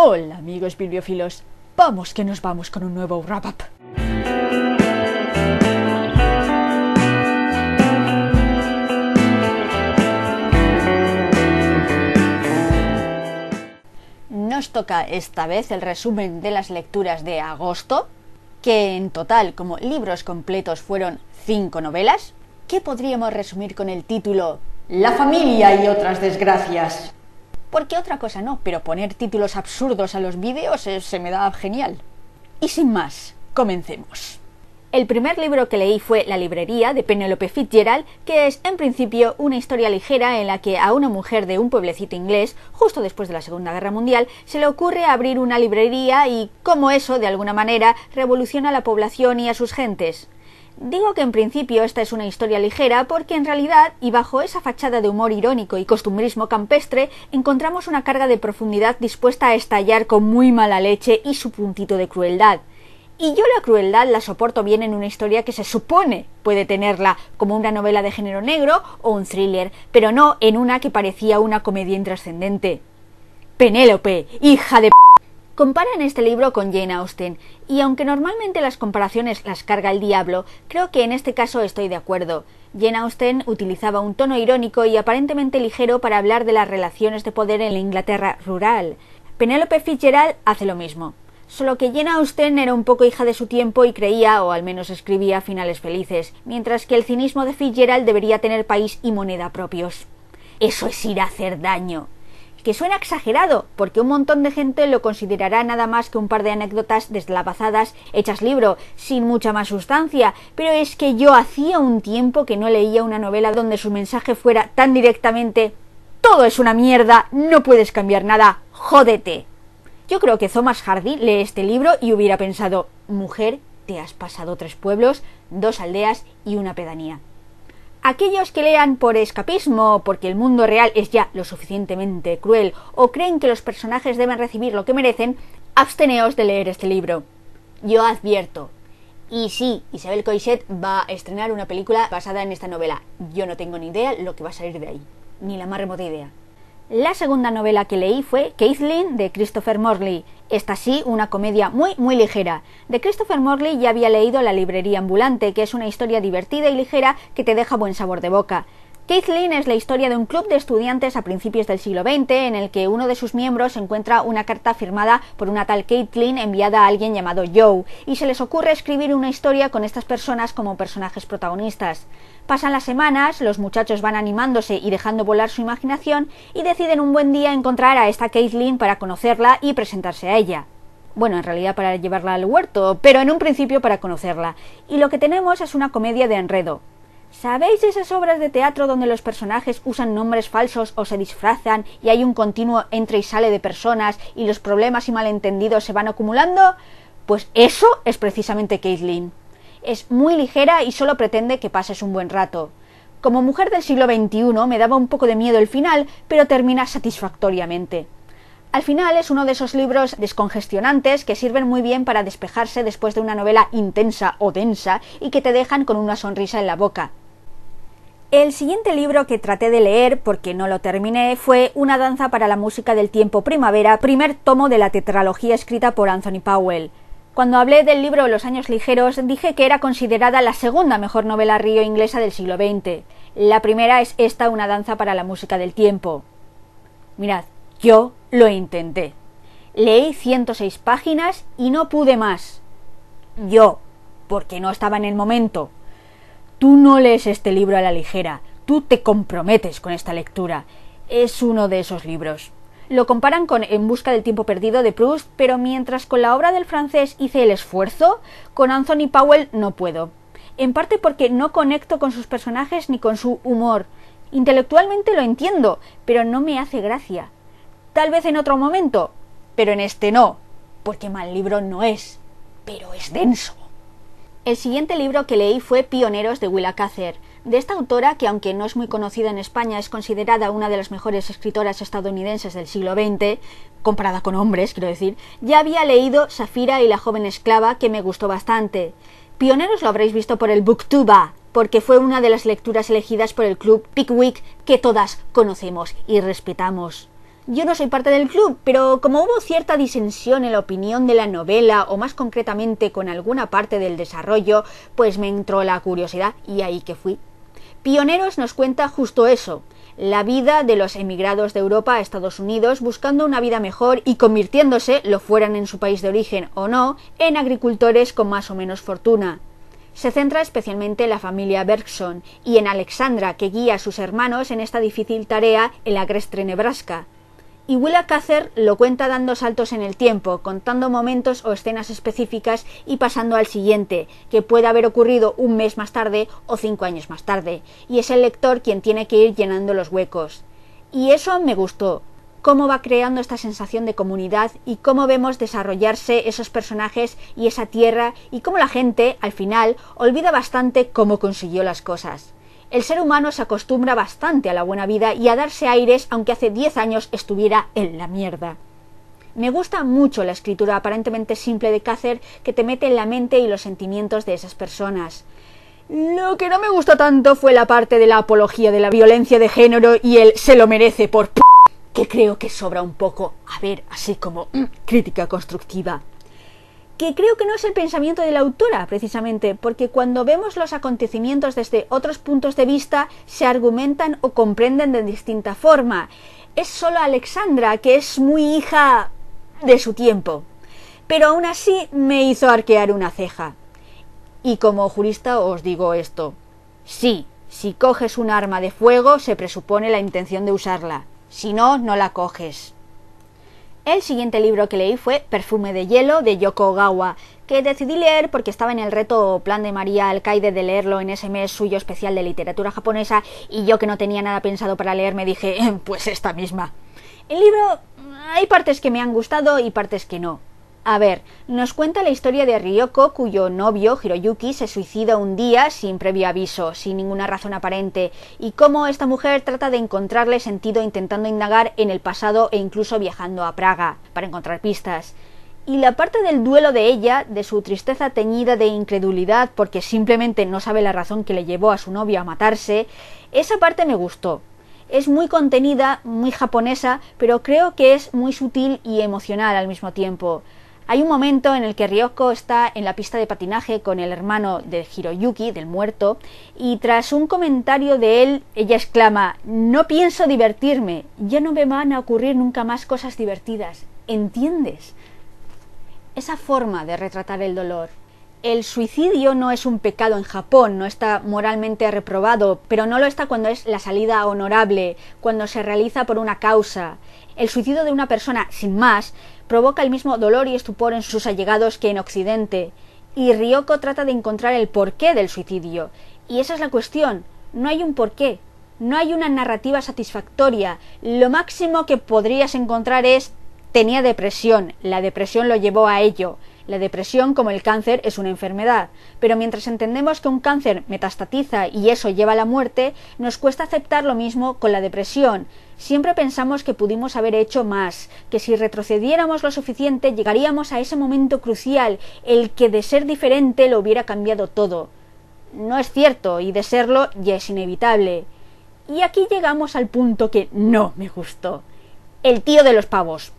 Hola amigos bibliófilos, vamos que nos vamos con un nuevo wrap-up. Nos toca esta vez el resumen de las lecturas de agosto, que en total como libros completos fueron 5 novelas, que podríamos resumir con el título La familia y otras desgracias. Porque otra cosa no, pero poner títulos absurdos a los vídeos se me da genial. Y sin más, comencemos. El primer libro que leí fue La librería, de Penelope Fitzgerald, que es en principio una historia ligera en la que a una mujer de un pueblecito inglés, justo después de la Segunda Guerra Mundial, se le ocurre abrir una librería y cómo eso, de alguna manera, revoluciona a la población y a sus gentes. Digo que en principio esta es una historia ligera porque en realidad, y bajo esa fachada de humor irónico y costumbrismo campestre, encontramos una carga de profundidad dispuesta a estallar con muy mala leche y su puntito de crueldad. Y yo la crueldad la soporto bien en una historia que se supone puede tenerla, como una novela de género negro o un thriller, pero no en una que parecía una comedia intrascendente. Penélope, hija de p***. Comparan este libro con Jane Austen, y aunque normalmente las comparaciones las carga el diablo, creo que en este caso estoy de acuerdo. Jane Austen utilizaba un tono irónico y aparentemente ligero para hablar de las relaciones de poder en la Inglaterra rural. Penelope Fitzgerald hace lo mismo. Solo que Jane Austen era un poco hija de su tiempo y creía, o al menos escribía, finales felices, mientras que el cinismo de Fitzgerald debería tener país y moneda propios. Eso es ir a hacer daño. Que suena exagerado, porque un montón de gente lo considerará nada más que un par de anécdotas deslavazadas hechas libro, sin mucha más sustancia, pero es que yo hacía un tiempo que no leía una novela donde su mensaje fuera tan directamente «todo es una mierda, no puedes cambiar nada, jódete». Yo creo que Thomas Hardy lee este libro y hubiera pensado «mujer, te has pasado 3 pueblos, 2 aldeas y una pedanía». Aquellos que lean por escapismo, porque el mundo real es ya lo suficientemente cruel, o creen que los personajes deben recibir lo que merecen, absteneos de leer este libro. Yo advierto. Y sí, Isabel Coixet va a estrenar una película basada en esta novela. Yo no tengo ni idea lo que va a salir de ahí. Ni la más remota idea. La segunda novela que leí fue Kathleen, de Christopher Morley. Esta sí, una comedia muy ligera. De Christopher Morley ya había leído La librería ambulante, que es una historia divertida y ligera que te deja buen sabor de boca. Kathleen es la historia de un club de estudiantes a principios del siglo XX en el que uno de sus miembros encuentra una carta firmada por una tal Kathleen enviada a alguien llamado Joe, y se les ocurre escribir una historia con estas personas como personajes protagonistas. Pasan las semanas, los muchachos van animándose y dejando volar su imaginación y deciden un buen día encontrar a esta Kathleen para conocerla y presentarse a ella. Bueno, en realidad para llevarla al huerto, pero en un principio para conocerla. Y lo que tenemos es una comedia de enredo. ¿Sabéis esas obras de teatro donde los personajes usan nombres falsos o se disfrazan y hay un continuo entra y sale de personas y los problemas y malentendidos se van acumulando? Pues eso es precisamente Kathleen. Es muy ligera y solo pretende que pases un buen rato. Como mujer del siglo XXI me daba un poco de miedo el final, pero termina satisfactoriamente. Al final es uno de esos libros descongestionantes que sirven muy bien para despejarse después de una novela intensa o densa y que te dejan con una sonrisa en la boca. El siguiente libro que traté de leer, porque no lo terminé, fue Una danza para la música del tiempo primavera, primer tomo de la tetralogía escrita por Anthony Powell. Cuando hablé del libro Los años ligeros, dije que era considerada la segunda mejor novela río inglesa del siglo XX. La primera es esta, Una danza para la música del tiempo. Mirad, yo lo intenté. Leí 106 páginas y no pude más. Yo, porque no estaba en el momento. Tú no lees este libro a la ligera, tú te comprometes con esta lectura. Es uno de esos libros. Lo comparan con En busca del tiempo perdido de Proust, pero mientras con la obra del francés hice el esfuerzo, con Anthony Powell no puedo. En parte porque no conecto con sus personajes ni con su humor. Intelectualmente lo entiendo, pero no me hace gracia. Tal vez en otro momento, pero en este no, porque mal libro no es, pero es denso. El siguiente libro que leí fue Pioneros, de Willa Cather. De esta autora, que aunque no es muy conocida en España, es considerada una de las mejores escritoras estadounidenses del siglo XX, comparada con hombres, quiero decir, ya había leído Safira y la joven esclava, que me gustó bastante. Pioneros lo habréis visto por el Booktuba, porque fue una de las lecturas elegidas por el club Pickwick que todas conocemos y respetamos. Yo no soy parte del club, pero como hubo cierta disensión en la opinión de la novela, o más concretamente con alguna parte del desarrollo, pues me entró la curiosidad y ahí que fui. Pioneros nos cuenta justo eso, la vida de los emigrados de Europa a Estados Unidos buscando una vida mejor y convirtiéndose, lo fueran en su país de origen o no, en agricultores con más o menos fortuna. Se centra especialmente en la familia Bergson y en Alexandra, que guía a sus hermanos en esta difícil tarea en la agreste Nebraska. Y Willa Cather lo cuenta dando saltos en el tiempo, contando momentos o escenas específicas y pasando al siguiente, que puede haber ocurrido un mes más tarde o 5 años más tarde, y es el lector quien tiene que ir llenando los huecos. Y eso me gustó, cómo va creando esta sensación de comunidad y cómo vemos desarrollarse esos personajes y esa tierra y cómo la gente, al final, olvida bastante cómo consiguió las cosas. El ser humano se acostumbra bastante a la buena vida y a darse aires aunque hace 10 años estuviera en la mierda. Me gusta mucho la escritura aparentemente simple de Cather, que te mete en la mente y los sentimientos de esas personas. Lo que no me gustó tanto fue la parte de la apología de la violencia de género y el se lo merece por p***, que creo que sobra un poco, a ver, así como crítica constructiva. Que creo que no es el pensamiento de la autora, precisamente, porque cuando vemos los acontecimientos desde otros puntos de vista, se argumentan o comprenden de distinta forma. Es solo Alexandra, que es muy hija de su tiempo. Pero aún así me hizo arquear una ceja. Y como jurista os digo esto. Sí, si coges un arma de fuego, se presupone la intención de usarla. Si no, no la coges. El siguiente libro que leí fue Perfume de hielo, de Yoko Ogawa, que decidí leer porque estaba en el reto Plan de María Alcaide de leerlo en ese mes suyo especial de literatura japonesa, y yo, que no tenía nada pensado para leer, me dije, pues esta misma. El libro, hay partes que me han gustado y partes que no. A ver, nos cuenta la historia de Ryoko, cuyo novio, Hiroyuki, se suicida un día sin previo aviso, sin ninguna razón aparente, y cómo esta mujer trata de encontrarle sentido intentando indagar en el pasado e incluso viajando a Praga para encontrar pistas. Y la parte del duelo de ella, de su tristeza teñida de incredulidad porque simplemente no sabe la razón que le llevó a su novio a matarse, esa parte me gustó. Es muy contenida, muy japonesa, pero creo que es muy sutil y emocional al mismo tiempo. Hay un momento en el que Ryoko está en la pista de patinaje con el hermano de Hiroyuki, del muerto, y tras un comentario de él, ella exclama: «No pienso divertirme, ya no me van a ocurrir nunca más cosas divertidas». ¿Entiendes? Esa forma de retratar el dolor. El suicidio no es un pecado en Japón, no está moralmente reprobado, pero no lo está cuando es la salida honorable, cuando se realiza por una causa. El suicidio de una persona, sin más, provoca el mismo dolor y estupor en sus allegados que en Occidente, y Ryoko trata de encontrar el porqué del suicidio, y esa es la cuestión, no hay un porqué, no hay una narrativa satisfactoria, lo máximo que podrías encontrar es: tenía depresión, la depresión lo llevó a ello. La depresión, como el cáncer, es una enfermedad, pero mientras entendemos que un cáncer metastatiza y eso lleva a la muerte, nos cuesta aceptar lo mismo con la depresión. Siempre pensamos que pudimos haber hecho más, que si retrocediéramos lo suficiente llegaríamos a ese momento crucial, el que de ser diferente lo hubiera cambiado todo. No es cierto, y de serlo ya es inevitable. Y aquí llegamos al punto que no me gustó. El tío de los pavos.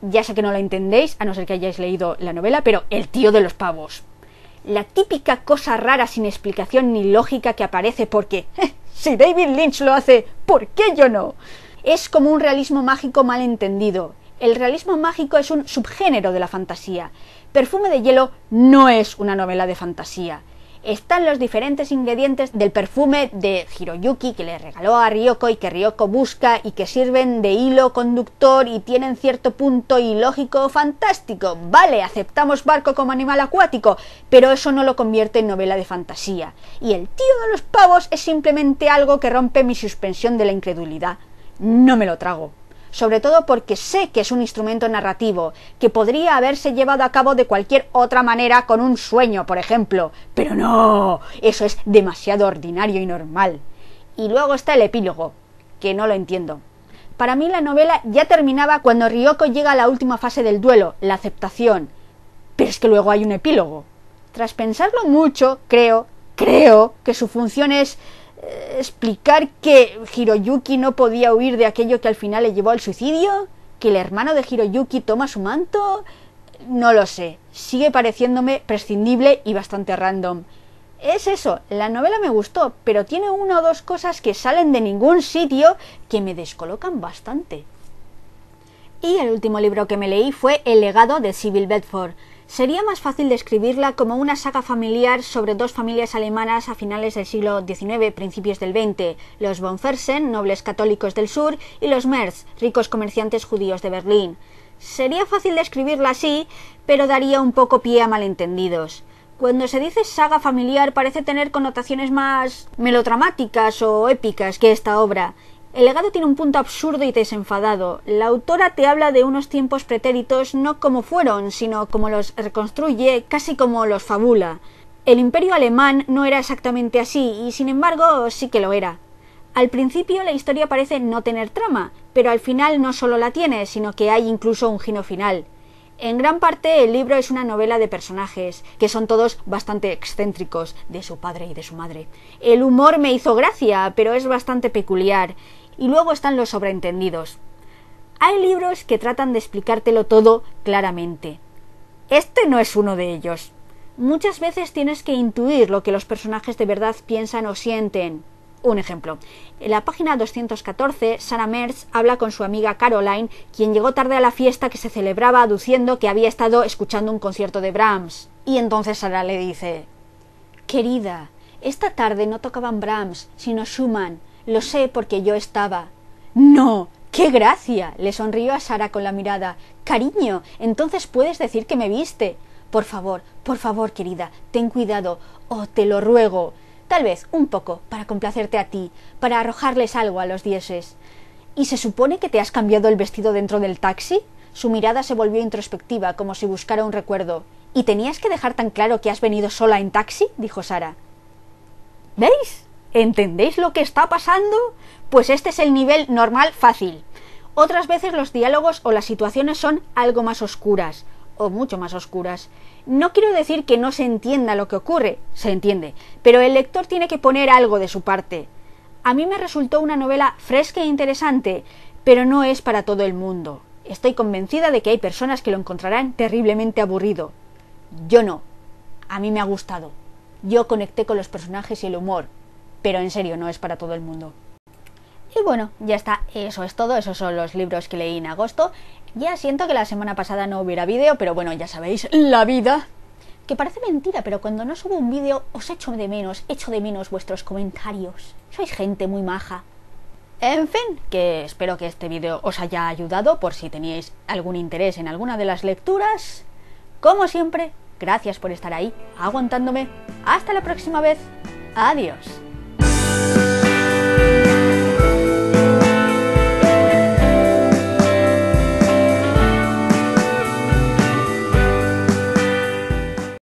Ya sé que no lo entendéis, a no ser que hayáis leído la novela, pero el tío de los pavos. La típica cosa rara sin explicación ni lógica que aparece porque si David Lynch lo hace, ¿por qué yo no? Es como un realismo mágico mal entendido. El realismo mágico es un subgénero de la fantasía. Perfume de hielo no es una novela de fantasía. Están los diferentes ingredientes del perfume de Hiroyuki que le regaló a Ryoko y que Ryoko busca y que sirven de hilo conductor y tienen cierto punto ilógico fantástico. Vale, aceptamos barco como animal acuático, pero eso no lo convierte en novela de fantasía. Y el tío de los pavos es simplemente algo que rompe mi suspensión de la incredulidad. No me lo trago. Sobre todo porque sé que es un instrumento narrativo, que podría haberse llevado a cabo de cualquier otra manera con un sueño, por ejemplo. Pero no, eso es demasiado ordinario y normal. Y luego está el epílogo, que no lo entiendo. Para mí la novela ya terminaba cuando Ryoko llega a la última fase del duelo, la aceptación. Pero es que luego hay un epílogo. Tras pensarlo mucho, creo que su función es explicar que Hiroyuki no podía huir de aquello que al final le llevó al suicidio, que el hermano de Hiroyuki toma su manto. No lo sé, sigue pareciéndome prescindible y bastante random. Es eso, la novela me gustó, pero tiene una o dos cosas que salen de ningún sitio que me descolocan bastante. Y el último libro que me leí fue El legado de Sybil Bedford. Sería más fácil describirla como una saga familiar sobre dos familias alemanas a finales del siglo XIX, principios del XX, los von Fersen, nobles católicos del sur, y los Merz, ricos comerciantes judíos de Berlín. Sería fácil describirla así, pero daría un poco pie a malentendidos. Cuando se dice saga familiar parece tener connotaciones más melodramáticas o épicas que esta obra. El legado tiene un punto absurdo y desenfadado. La autora te habla de unos tiempos pretéritos no como fueron, sino como los reconstruye, casi como los fabula. El imperio alemán no era exactamente así, y sin embargo sí que lo era. Al principio la historia parece no tener trama, pero al final no solo la tiene, sino que hay incluso un giro final. En gran parte el libro es una novela de personajes, que son todos bastante excéntricos, de su padre y de su madre. El humor me hizo gracia, pero es bastante peculiar. Y luego están los sobreentendidos. Hay libros que tratan de explicártelo todo claramente. Este no es uno de ellos. Muchas veces tienes que intuir lo que los personajes de verdad piensan o sienten. Un ejemplo. En la página 214, Sarah Merz habla con su amiga Caroline, quien llegó tarde a la fiesta que se celebraba aduciendo que había estado escuchando un concierto de Brahms. Y entonces Sarah le dice: «Querida, esta tarde no tocaban Brahms, sino Schumann. Lo sé porque yo estaba». «¡No! ¡Qué gracia!», le sonrió a Sarah con la mirada. «Cariño, entonces puedes decir que me viste. Por favor, querida, ten cuidado. Oh, te lo ruego». Tal vez un poco, para complacerte a ti, para arrojarles algo a los dioses. ¿Y se supone que te has cambiado el vestido dentro del taxi? Su mirada se volvió introspectiva, como si buscara un recuerdo. ¿Y tenías que dejar tan claro que has venido sola en taxi?, dijo Sarah. ¿Veis? ¿Entendéis lo que está pasando? Pues este es el nivel normal fácil. Otras veces los diálogos o las situaciones son algo más oscuras, o mucho más oscuras. No quiero decir que no se entienda lo que ocurre, se entiende, pero el lector tiene que poner algo de su parte. A mí me resultó una novela fresca e interesante, pero no es para todo el mundo. Estoy convencida de que hay personas que lo encontrarán terriblemente aburrido. Yo no. A mí me ha gustado. Yo conecté con los personajes y el humor, pero en serio no es para todo el mundo. Y bueno, ya está, eso es todo, esos son los libros que leí en agosto. Ya siento que la semana pasada no hubiera vídeo, pero bueno, ya sabéis, la vida. Que parece mentira, pero cuando no subo un vídeo os echo de menos vuestros comentarios. Sois gente muy maja. En fin, que espero que este vídeo os haya ayudado por si teníais algún interés en alguna de las lecturas. Como siempre, gracias por estar ahí, aguantándome. Hasta la próxima vez. Adiós.